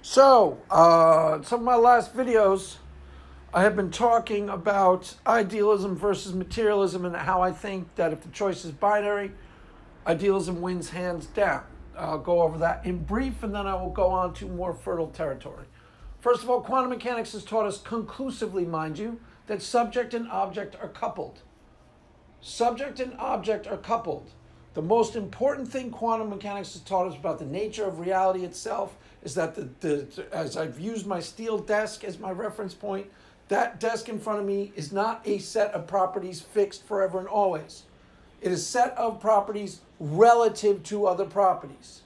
Some of my last videos, I have been talking about idealism versus materialism and how I think that if the choice is binary, idealism wins hands down. I'll go over that in brief and then I will go on to more fertile territory. First of all, quantum mechanics has taught us conclusively, mind you, that subject and object are coupled. Subject and object are coupled. The most important thing quantum mechanics has taught us about the nature of reality itself is that as I've used my steel desk as my reference point, that desk in front of me is not a set of properties fixed forever and always. It is a set of properties relative to other properties.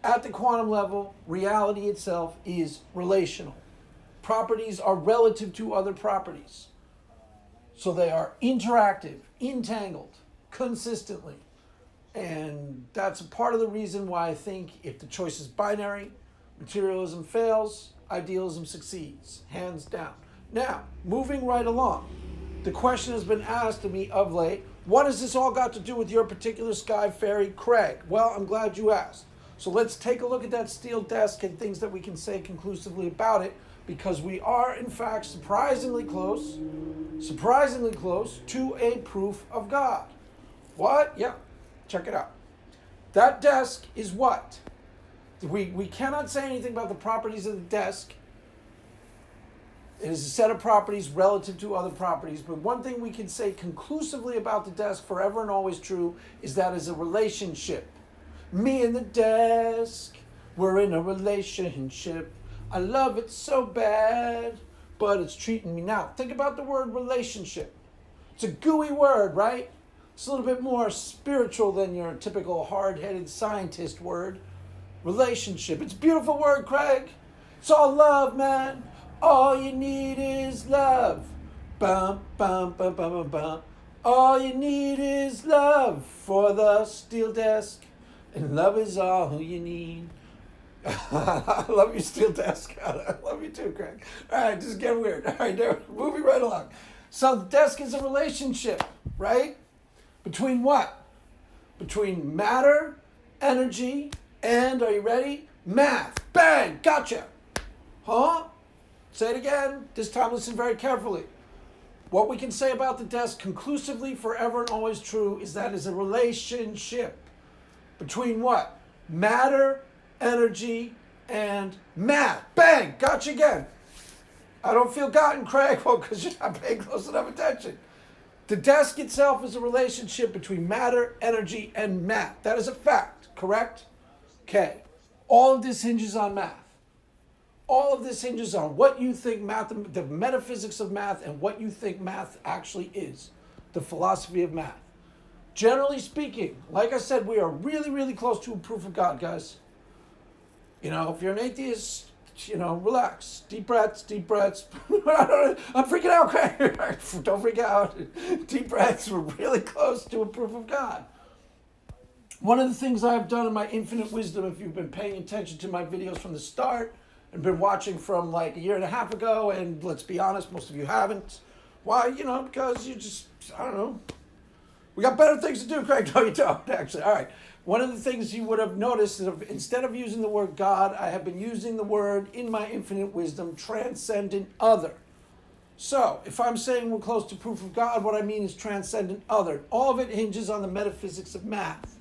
At the quantum level, reality itself is relational. Properties are relative to other properties. So they are interactive, entangled, consistently. And that's a part of the reason why I think if the choice is binary, materialism fails, idealism succeeds, hands down. Now, moving right along, the question has been asked of me of late, what has this all got to do with your particular sky fairy, Craig? Well, I'm glad you asked. So let's take a look at that steel desk and things that we can say conclusively about it, because we are, in fact, surprisingly close to a proof of God. What? Yeah, check it out. That desk is what? We cannot say anything about the properties of the desk. It is a set of properties relative to other properties, but one thing we can say conclusively about the desk, forever and always true, is that it's a relationship. Me and the desk, we're in a relationship. I love it so bad, but it's treating me now. Think about the word relationship. It's a gooey word, right? It's a little bit more spiritual than your typical hard-headed scientist word. Relationship. It's a beautiful word, Craig. It's all love, man. All you need is love. Bum, bum, bum, bum, bum, bum. All you need is love for the steel desk. And love is all you need. I love you, steel desk. I love you too, Craig. All right, just get weird. All right, moving right along. So the desk is a relationship, right? Between what? Between matter, energy, and, are you ready? Math. Bang, gotcha. Huh? Say it again. This time listen very carefully. What we can say about the desk conclusively, forever and always true, is that it's a relationship between what? Matter, energy, and math. Bang! Gotcha again. I don't feel gotten, Craig. Well, because you're not paying close enough attention. The desk itself is a relationship between matter, energy, and math. That is a fact, correct? Okay. All of this hinges on math. All of this hinges on what you think math, the metaphysics of math, and what you think math actually is. The philosophy of math. Generally speaking, like I said, we are really, really close to a proof of God, guys. You know, if you're an atheist, you know, relax. Deep breaths, deep breaths. I'm freaking out, Craig. Don't freak out. Deep breaths. We're really close to a proof of God. One of the things I've done in my infinite wisdom, if you've been paying attention to my videos from the start and been watching from like a year and a half ago, and let's be honest, most of you haven't. Why? You know, because you just, I don't know. We got better things to do, Craig. No, you don't, actually. All right. One of the things you would have noticed is instead of using the word God, I have been using the word, in my infinite wisdom, transcendent other. So, if I'm saying we're close to proof of God, what I mean is transcendent other. All of it hinges on the metaphysics of math.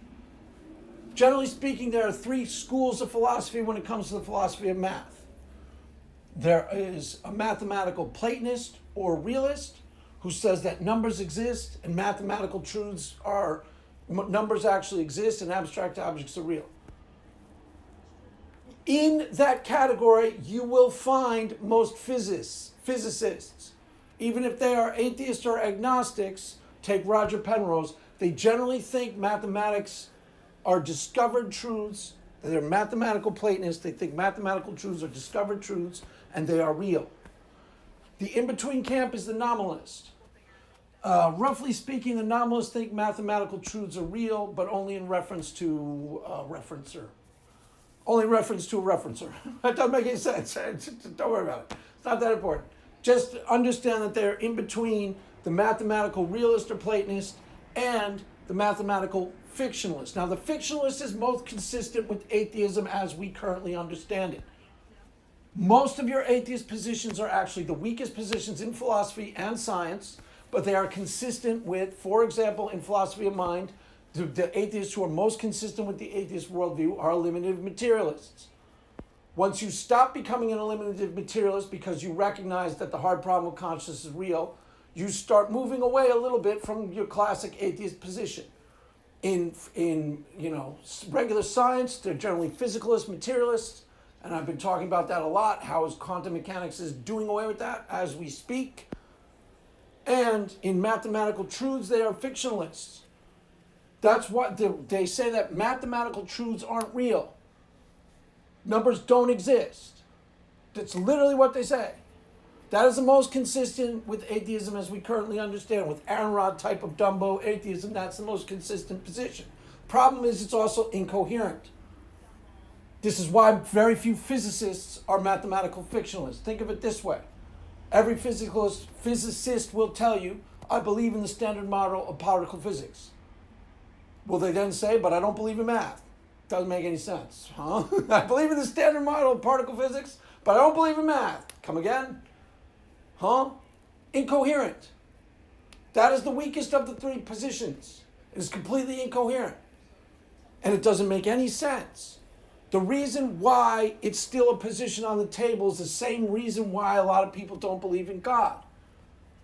Generally speaking, there are three schools of philosophy when it comes to the philosophy of math. There is a mathematical Platonist or realist who says that numbers exist and mathematical truths are, numbers actually exist and abstract objects are real. In that category, you will find most physicists. Even if they are atheists or agnostics, take Roger Penrose, they generally think mathematics are discovered truths. They're mathematical Platonists. They think mathematical truths are discovered truths and they are real. The in-between camp is the nominalist. Roughly speaking, the nominalists think mathematical truths are real, but only in reference to a referencer. Only reference to a referencer. That doesn't make any sense. Don't worry about it. It's not that important. Just understand that they're in between the mathematical realist or Platonist and the mathematical fictionalist. Now, the fictionalist is most consistent with atheism as we currently understand it. Most of your atheist positions are actually the weakest positions in philosophy and science, but they are consistent with, for example, in philosophy of mind, the atheists who are most consistent with the atheist worldview are eliminative materialists. Once you stop becoming an eliminative materialist because you recognize that the hard problem of consciousness is real, you start moving away a little bit from your classic atheist position. In regular science, they're generally physicalist materialists, and I've been talking about that a lot, how quantum mechanics is doing away with that as we speak. And in mathematical truths, they are fictionalists. That's what they say, that mathematical truths aren't real. Numbers don't exist. That's literally what they say. That is the most consistent with atheism as we currently understand. With Aaron Rod type of Dumbo atheism, that's the most consistent position. Problem is, it's also incoherent. This is why very few physicists are mathematical fictionalists. Think of it this way. Every physicist will tell you, I believe in the standard model of particle physics. Will they then say, but I don't believe in math? Doesn't make any sense, huh? I believe in the standard model of particle physics, but I don't believe in math. Come again? Huh? Incoherent. That is the weakest of the three positions. It is completely incoherent. And it doesn't make any sense. The reason why it's still a position on the table is the same reason why a lot of people don't believe in God.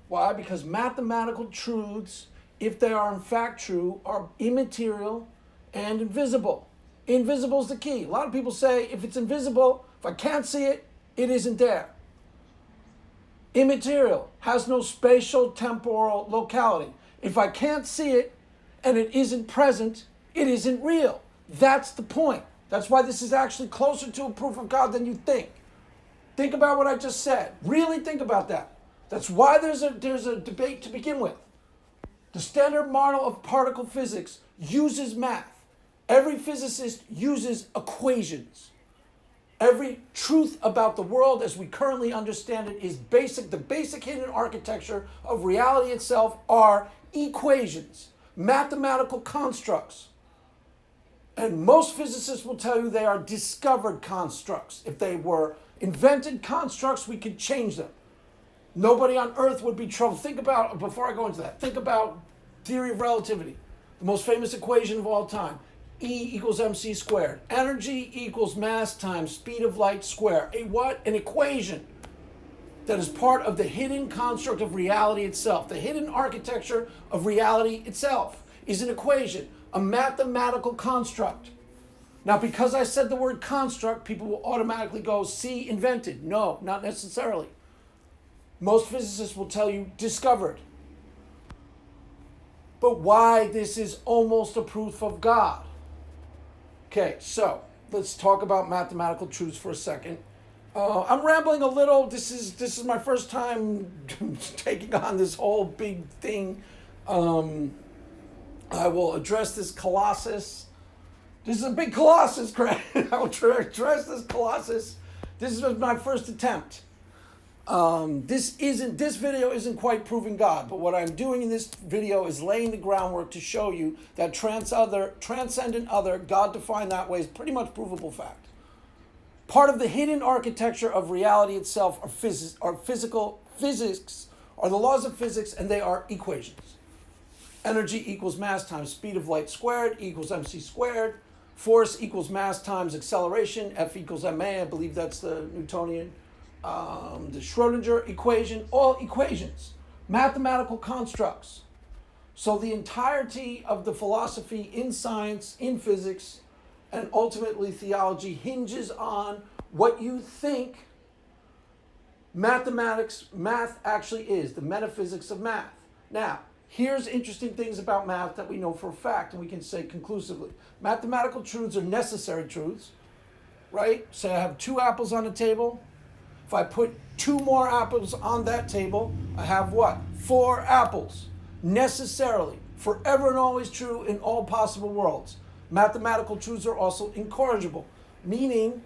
Why? Because mathematical truths, if they are in fact true, are immaterial and invisible. Invisible is the key. A lot of people say, if it's invisible, if I can't see it, it isn't there. Immaterial has no spatial, temporal locality. If I can't see it and it isn't present, it isn't real. That's the point. That's why this is actually closer to a proof of God than you think. Think about what I just said. Really think about that. That's why there's a debate to begin with. The standard model of particle physics uses math. Every physicist uses equations. Every truth about the world as we currently understand it is basic. The basic hidden architecture of reality itself are equations, mathematical constructs. And most physicists will tell you they are discovered constructs. If they were invented constructs, we could change them. Nobody on earth would be troubled. Think about, before I go into that, think about theory of relativity, the most famous equation of all time. E equals mc squared. Energy equals mass times speed of light squared. A what? An equation that is part of the hidden construct of reality itself. The hidden architecture of reality itself is an equation, a mathematical construct. Now, because I said the word construct, people will automatically go, see, invented. No, not necessarily. Most physicists will tell you discovered. But why this is almost a proof of God. Okay, so let's talk about mathematical truths for a second. I'm rambling a little. This is my first time taking on this whole big thing. I will address this colossus. This is a big colossus, Craig. I will address this colossus. This is my first attempt. This video isn't quite proving God, but what I'm doing in this video is laying the groundwork to show you that transcendent other, God defined that way, is pretty much provable fact. Part of the hidden architecture of reality itself are physics, are the laws of physics, and they are equations. Energy equals mass times speed of light squared equals mc squared. Force equals mass times acceleration. F equals ma. I believe that's the Newtonian. The Schrodinger equation, all equations, mathematical constructs. So the entirety of the philosophy in science, in physics, and ultimately theology hinges on what you think math actually is, the metaphysics of math. Now, here's interesting things about math that we know for a fact, and we can say conclusively. Mathematical truths are necessary truths, right? Say I have 2 apples on the table. If I put 2 more apples on that table, I have what? 4 apples. Necessarily. Forever and always true in all possible worlds. Mathematical truths are also incorrigible, meaning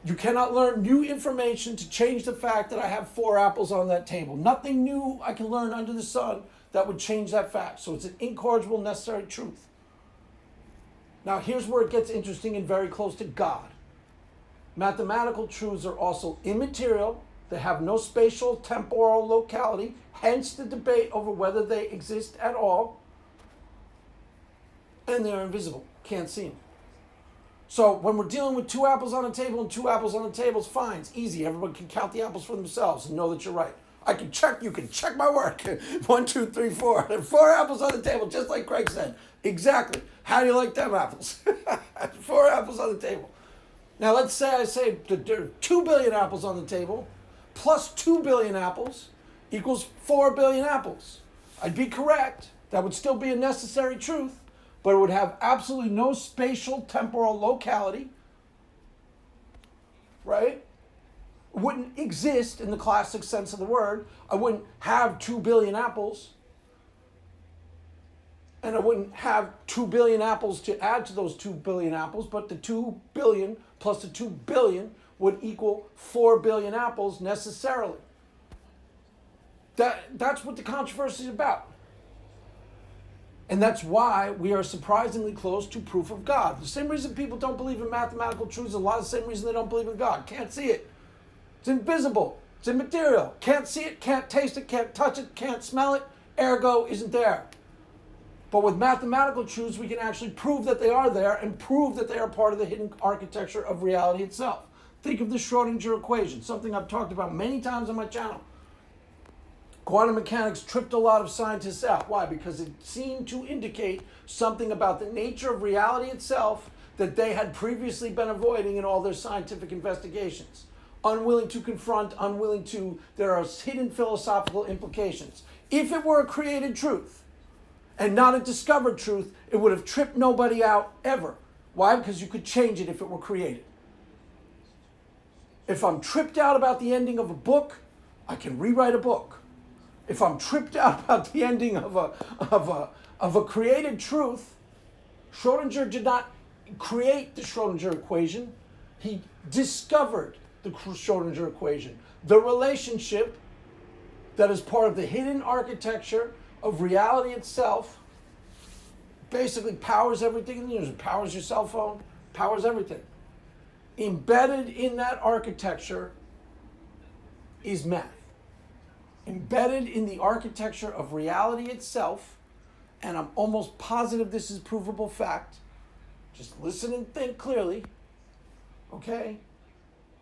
you cannot learn new information to change the fact that I have 4 apples on that table. Nothing new I can learn under the sun that would change that fact. So it's an incorrigible necessary truth. Now here's where it gets interesting and very close to God. Mathematical truths are also immaterial. They have no spatial, temporal locality, hence the debate over whether they exist at all. And they're invisible. Can't see them. So when we're dealing with two apples on a table and two apples on a table, it's fine. It's easy. Everyone can count the apples for themselves and know that you're right. I can check. You can check my work. 1, 2, 3, 4. There are 4 apples on the table, just like Craig said. Exactly. How do you like them apples? 4 apples on the table. Now let's say I say there are 2 billion apples on the table, plus 2 billion apples equals 4 billion apples. I'd be correct. That would still be a necessary truth, but it would have absolutely no spatial temporal locality, right? It wouldn't exist in the classic sense of the word. I wouldn't have 2 billion apples, and I wouldn't have 2 billion apples to add to those 2 billion apples, but the 2 billion plus the 2 billion would equal 4 billion apples necessarily. That's what the controversy is about. And that's why we are surprisingly close to proof of God. The same reason people don't believe in mathematical truths, a lot of the same reason they don't believe in God. Can't see it. It's invisible. It's immaterial. Can't see it, can't taste it, can't touch it, can't smell it. Ergo, isn't there. But with mathematical truths, we can actually prove that they are there and prove that they are part of the hidden architecture of reality itself. Think of the Schrodinger Equation, something I've talked about many times on my channel. Quantum mechanics tripped a lot of scientists out. Why? Because it seemed to indicate something about the nature of reality itself that they had previously been avoiding in all their scientific investigations. Unwilling to confront, there are hidden philosophical implications. If it were a created truth and not a discovered truth, it would have tripped nobody out ever. Why? Because you could change it if it were created. If I'm tripped out about the ending of a book, I can rewrite a book. If I'm tripped out about the ending of a created truth, Schrodinger did not create the Schrodinger equation. He discovered the Schrodinger equation. The relationship that is part of the hidden architecture of reality itself basically powers everything in the universe. It powers your cell phone, powers everything. Embedded in that architecture is math. Embedded in the architecture of reality itself, and I'm almost positive this is provable fact, just listen and think clearly, okay,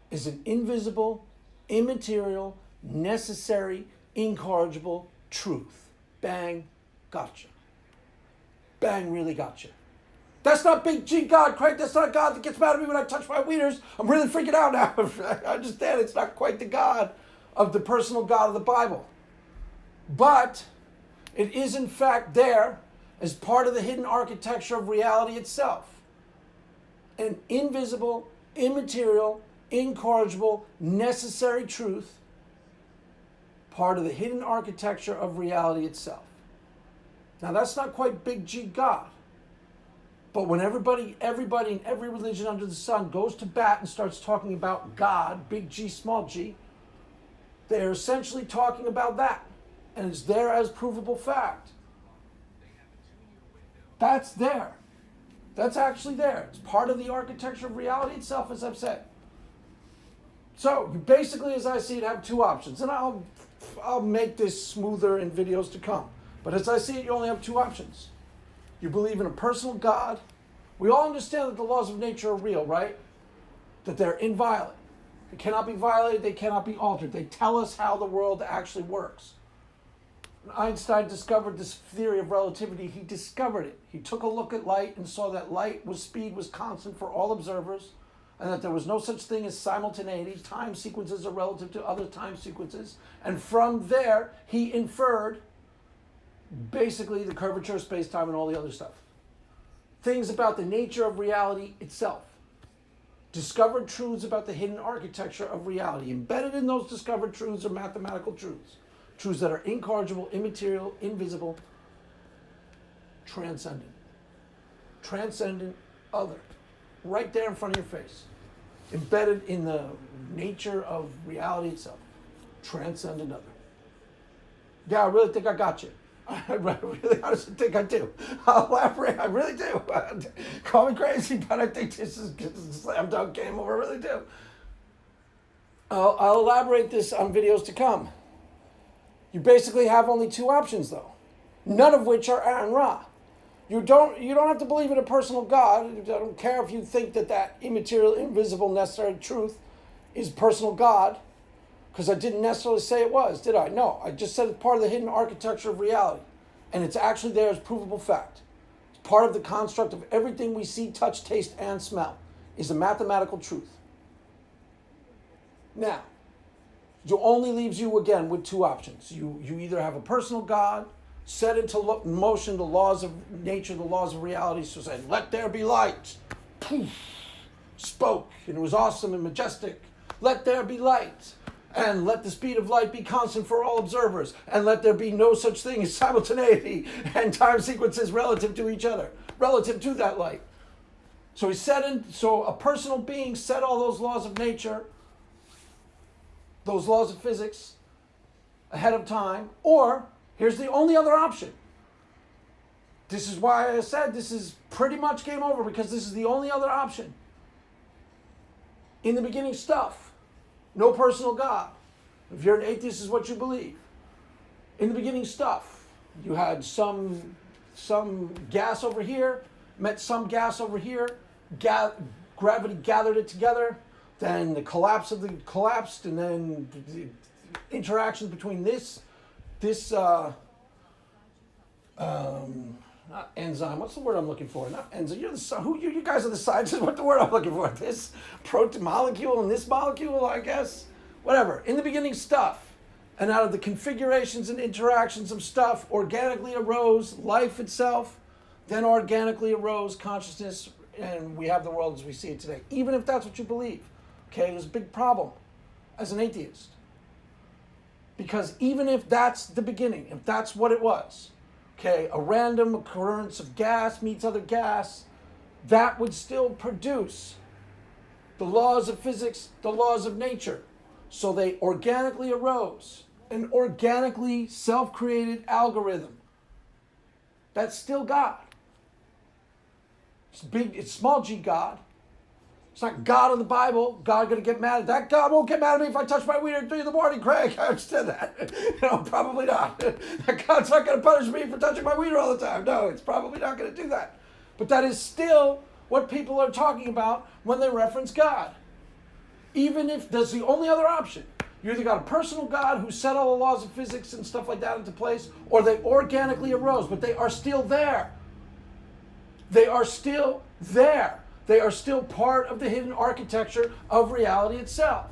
is an invisible, immaterial, necessary, incorrigible truth. Bang, gotcha. Bang, really gotcha. That's not big G God, Craig. That's not God that gets mad at me when I touch my wieners. I'm really freaking out now. I understand it's not quite the God of the personal God of the Bible. But it is in fact there as part of the hidden architecture of reality itself. An invisible, immaterial, incorrigible, necessary truth, part of the hidden architecture of reality itself. Now that's not quite big G God. But when everybody in every religion under the sun goes to bat and starts talking about God, big G, small g, they're essentially talking about that. And it's there as provable fact. That's there. That's actually there. It's part of the architecture of reality itself, as I've said. So you basically, as I see it, have two options. And I'll make this smoother in videos to come. But as I see it, you only have two options. You believe in a personal God. We all understand that the laws of nature are real, right? That they're inviolate. They cannot be violated, they cannot be altered. They tell us how the world actually works. When Einstein discovered this theory of relativity, he discovered it. He took a look at light and saw that speed was constant for all observers, and that there was no such thing as simultaneity. Time sequences are relative to other time sequences. And from there, he inferred basically the curvature of space-time and all the other stuff. Things about the nature of reality itself. Discovered truths about the hidden architecture of reality. Embedded in those discovered truths are mathematical truths. Truths that are incorrigible, immaterial, invisible, transcendent. Transcendent, other. Right there in front of your face. Embedded in the nature of reality itself. Transcendent, other. Yeah, I really think I got you. I really honestly think I do. I'll elaborate. I really do. Call me crazy, but I think this is a slam dunk game over. I really do. I'll elaborate this on videos to come. You basically have only two options, though, none of which are Aaron Ra. You don't have to believe in a personal God. I don't care if you think that immaterial, invisible, necessary truth is personal God, because I didn't necessarily say it was, did I? No, I just said it's part of the hidden architecture of reality, and it's actually there as provable fact. It's part of the construct of everything we see, touch, taste, and smell is a mathematical truth. Now, it only leaves you again with two options. You either have a personal God, set into motion the laws of nature, the laws of reality, so say, let there be light. Poof, spoke, and it was awesome and majestic. Let there be light, and let the speed of light be constant for all observers, and let there be no such thing as simultaneity and time sequences relative to each other, relative to that light. So so a personal being set all those laws of nature, those laws of physics, ahead of time, or here's the only other option. This is why I said this is pretty much game over, because this is the only other option. In the beginning, stuff. No personal God. If you're an atheist, this is what you believe. In the beginning, stuff. You had some gas over here, met some gas over here, gravity gathered it together, then the collapsed, and then the interactions between this not enzyme. What's the word I'm looking for? Not enzyme. You guys are the scientists. What's the word I'm looking for? This protein molecule and this molecule, I guess. Whatever. In the beginning, stuff. And out of the configurations and interactions of stuff, organically arose life itself. Then organically arose consciousness, and we have the world as we see it today. Even if that's what you believe. Okay, there's a big problem as an atheist. Because even if that's the beginning, if that's what it was, okay, a random occurrence of gas meets other gas, that would still produce the laws of physics, the laws of nature. So they organically arose, an organically self-created algorithm. That's still God. It's small g God. It's not God in the Bible. God going to get mad at that. God won't get mad at me if I touch my weed at 3 in the morning, Craig. I understand that. No, probably not. God's not going to punish me for touching my weed all the time. No, it's probably not going to do that. But that is still what people are talking about when they reference God. Even if that's the only other option. You either got a personal God who set all the laws of physics and stuff like that into place, or they organically arose, but they are still there. They are still there. They are still part of the hidden architecture of reality itself.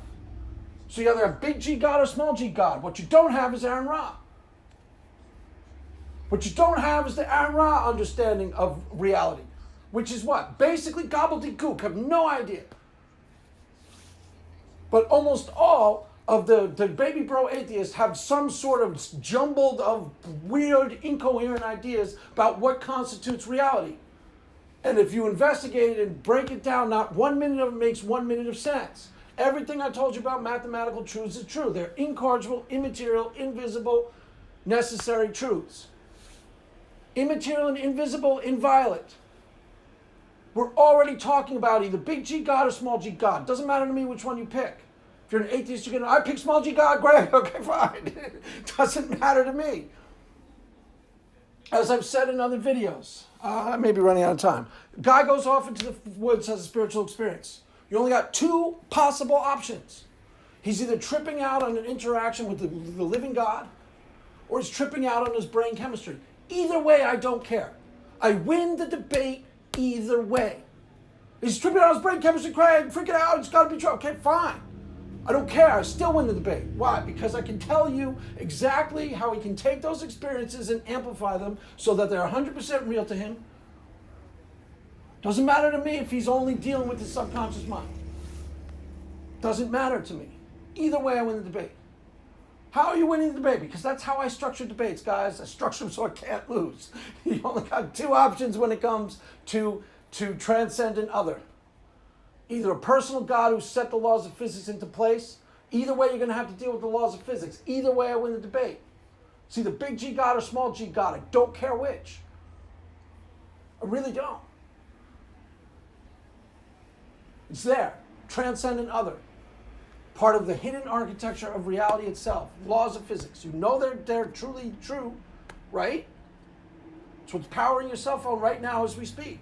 So you either have big G God or small g God. What you don't have is Aaron Ra. What you don't have is the Aaron Ra understanding of reality, which is what? Basically gobbledygook. I have no idea. But almost all of the baby bro atheists have some sort of jumbled of weird, incoherent ideas about what constitutes reality. And if you investigate it and break it down, not 1 minute of it makes 1 minute of sense. Everything I told you about mathematical truths is true. They're incorrigible, immaterial, invisible, necessary truths. Immaterial and invisible, inviolate. We're already talking about either big G God or small g God. Doesn't matter to me which one you pick. If you're an atheist, you're going to, I pick small g God, great, okay, fine. Doesn't matter to me. As I've said in other videos, I may be running out of time. Guy goes off into the woods, has a spiritual experience. You only got two possible options. He's either tripping out on an interaction with the living God, or he's tripping out on his brain chemistry. Either way, I don't care. I win the debate either way. He's tripping out on his brain chemistry, Craig, freaking out, it's got to be true. Okay, fine. I don't care. I still win the debate. Why? Because I can tell you exactly how he can take those experiences and amplify them so that they're 100% real to him. Doesn't matter to me if he's only dealing with his subconscious mind. Doesn't matter to me. Either way, I win the debate. How are you winning the debate? Because that's how I structure debates, guys. I structure them so I can't lose. You only got two options when it comes to transcendent other. Either a personal God who set the laws of physics into place. Either way, you're going to have to deal with the laws of physics. Either way, I win the debate. It's either big G God or small G God. I don't care which. I really don't. It's there. Transcendent other. Part of the hidden architecture of reality itself. Laws of physics. You know they're truly true, right? It's what's powering your cell phone right now as we speak.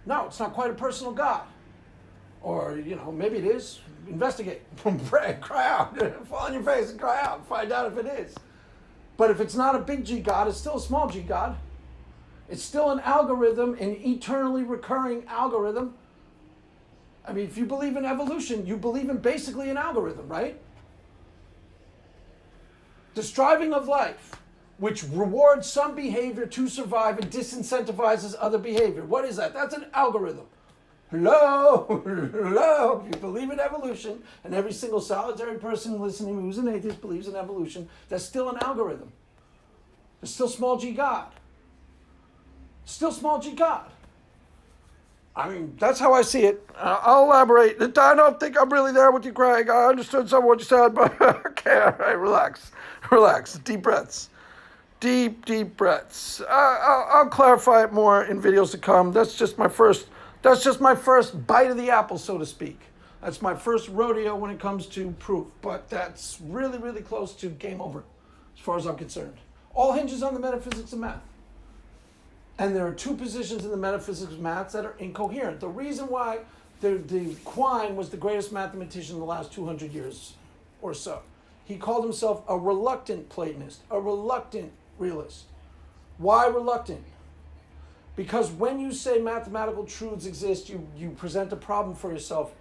No, it's not quite a personal God. Or, maybe it is. Investigate. Pray. Cry out. Fall on your face and cry out. Find out if it is. But if it's not a big G God, it's still a small G God. It's still an algorithm, an eternally recurring algorithm. I mean, if you believe in evolution, you believe in basically an algorithm, right? The striving of life, which rewards some behavior to survive and disincentivizes other behavior. What is that? That's an algorithm. Hello? Hello? If you believe in evolution, and every single solitary person listening who's an atheist believes in evolution, that's still an algorithm. There's still small G God. Still small G God. I mean, that's how I see it. I'll elaborate. I don't think I'm really there with you, Craig. I understood some of what you said, but okay, all right, relax. Relax. Deep breaths. Deep breaths. I'll clarify it more in videos to come. That's just my first bite of the apple, so to speak. That's my first rodeo when it comes to proof, but that's really, really close to game over, as far as I'm concerned. All hinges on the metaphysics of math. And there are two positions in the metaphysics of math that are incoherent. The reason why the Quine was the greatest mathematician in the last 200 years or so. He called himself a reluctant Platonist, a reluctant realist. Why reluctant? Because when you say mathematical truths exist, you present a problem for yourself.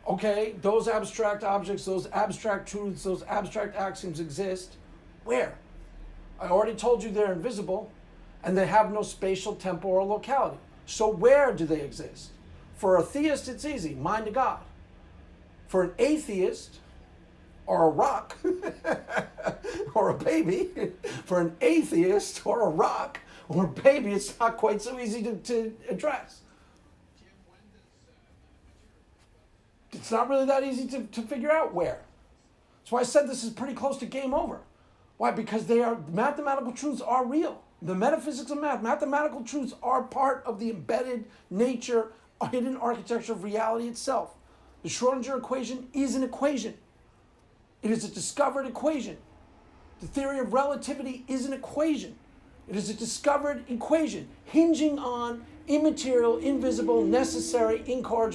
Okay, those abstract objects, those abstract truths, those abstract axioms exist. Where? I already told you they're invisible. And they have no spatial, temporal locality. So where do they exist? For a theist, it's easy, mind to God. For an atheist, or a rock, or a baby, for an atheist, or a rock, or a baby, it's not quite so easy to address. It's not really that easy to figure out where. That's why I said this is pretty close to game over. Why? Because mathematical truths are real. The metaphysics of math, mathematical truths are part of the embedded nature, hidden architecture of reality itself. The Schrodinger equation is an equation. It is a discovered equation. The theory of relativity is an equation. It is a discovered equation hinging on immaterial, invisible, necessary, incorrigible